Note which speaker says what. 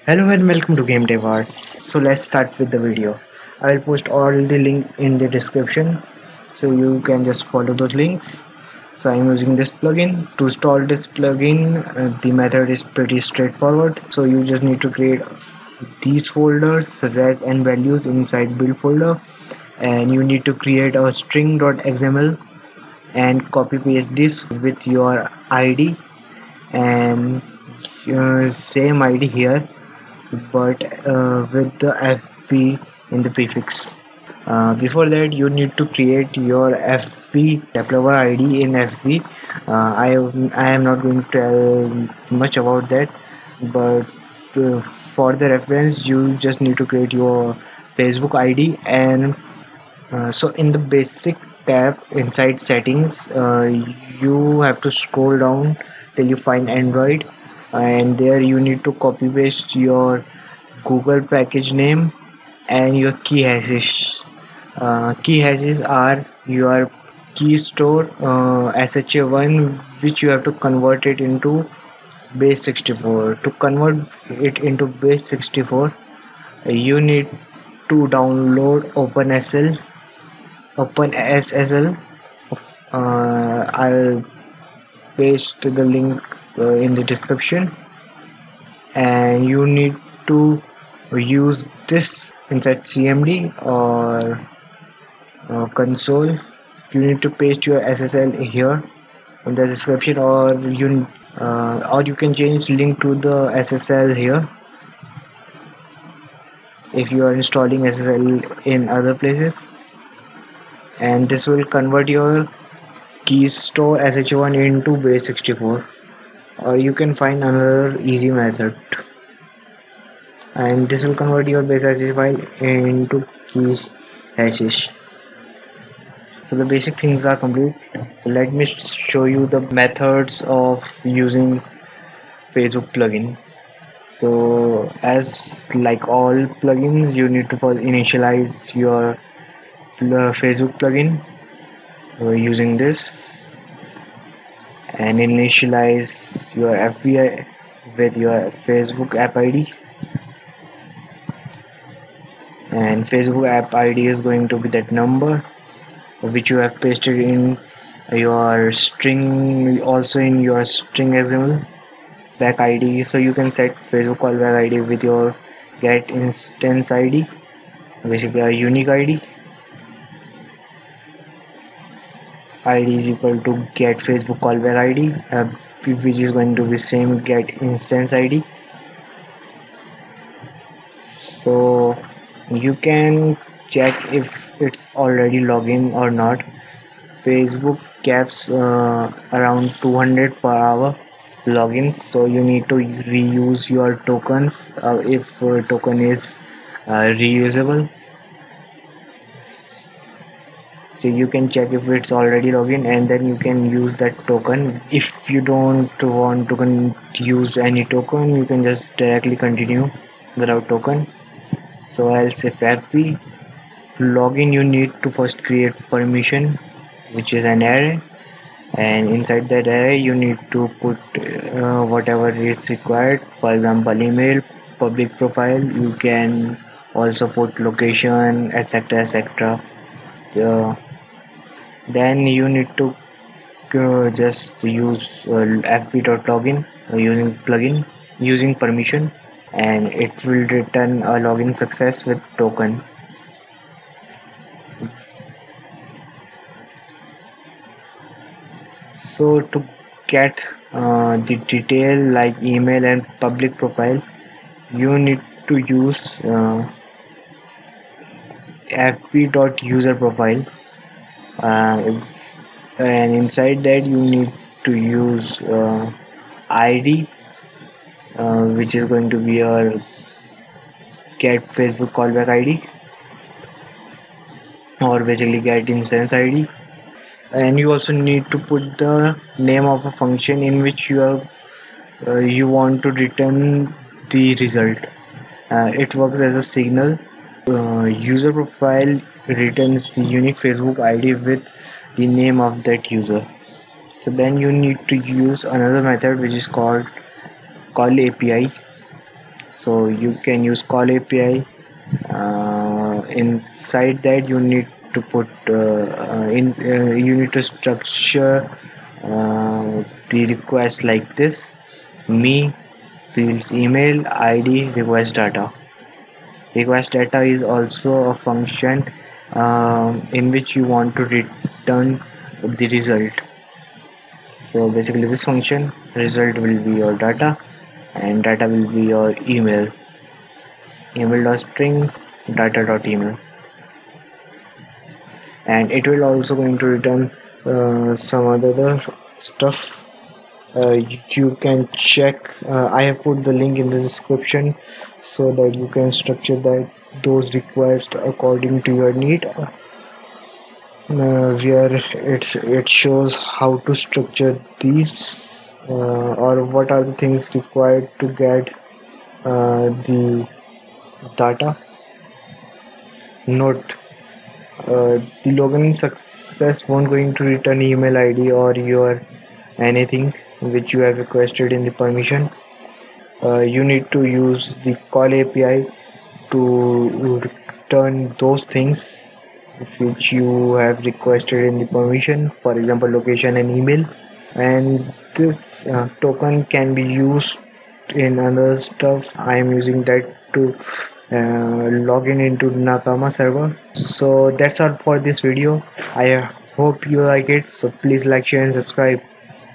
Speaker 1: Hello and welcome to Game Dev Arts. So let's start with the video. I will post all the link in the description so you can just follow those links. So I'm using this plugin. To install this plugin, the method is pretty straightforward. So you just need to create these folders, res and values inside build folder, and you need to create a string.xml and copy paste this with your ID and same ID here but with the FP in the prefix. Before that, you need to create your FP developer ID in FP. I am not going to tell much about that, but for the reference, you just need to create your Facebook ID and so in the basic tab inside settings, you have to scroll down till you find Android, and there you need to copy paste your Google package name and your key hashes. Key hashes are your key store SHA1, which you have to convert it into base 64. To convert it into base 64, you need to download OpenSSL. I'll paste the link in the description, and you need to use this inside CMD or console. You need to paste your SSL here in the description, or you can change link to the SSL here if you are installing SSL in other places, and this will convert your key store SH1 into base 64, or you can find another easy method, and this will convert your base hash file into keys hashes. So the basic things are complete. So let me show you the methods of using Facebook plugin. So as like all plugins, you need to first initialize your Facebook plugin using this, and initialize your FBI with your Facebook app ID, and Facebook app ID is going to be that number which you have pasted in your string, also in your string XML back ID. So you can set Facebook callback ID with your get instance ID, basically a unique ID. ID is equal to get Facebook callback ID, which is going to be same get instance ID. So you can check if it's already login or not. Facebook caps around 200 per hour logins, so you need to reuse your tokens if token is reusable. So you can check if it's already login, and then you can use that token. If you don't want to use any token, you can just directly continue without token. So I'll say FAPP. Login, you need to first create permission, which is an array, and inside that array you need to put whatever is required. For example, email, public profile. You can also put location, etc, etc. uh, then you need to just use fb.login using plugin using permission, and it will return a login success with token. So to get the detail like email and public profile, you need to use fp.user profile, uh, and inside that you need to use id, which is going to be your get Facebook callback id, or basically get instance id. And you also need to put the name of a function in which you want to return the result. It works as a signal. User profile returns the unique Facebook ID with the name of that user. So then you need to use another method which is called call API. So you can use call API. Inside that you need to put you need to structure the request like this: me, fields, email, ID, request data. Request data is also a function in which you want to return the result. So basically this function result will be your data and data will be your email.string data.email, and it will also going to return some other stuff. You can check, I have put the link in the description so that you can structure that those requests according to your need, where it shows how to structure these, or what are the things required to get the data. Note, the login success won't going to return email ID or your anything which you have requested in the permission. You need to use the call API to return those things which you have requested in the permission, for example location and email. And this token can be used in other stuff. I am using that to log in into Nakama server. So that's all for this video. I hope you like it, so please like, share and subscribe.